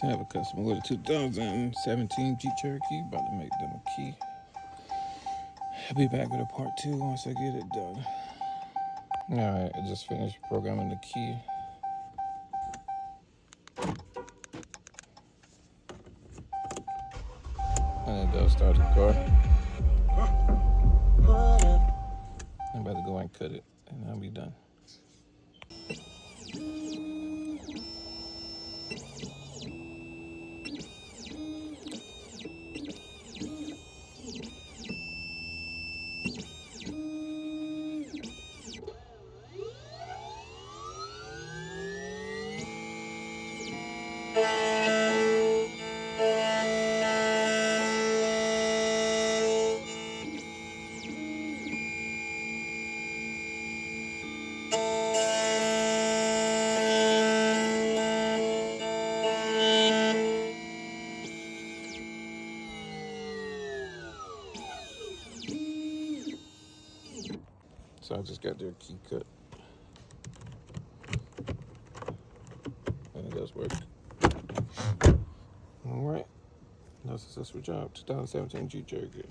So I have a customer with a 2017 Jeep Cherokee, about to make them a key. I'll be back with a part 2 once I get it done. Alright, I just finished programming the key. And it does start the car. I'm about to go and cut it, and I'll be done. So I just got their key cut. And it does work. Alright. That's a successful job. 2017 Jeep Cherokee.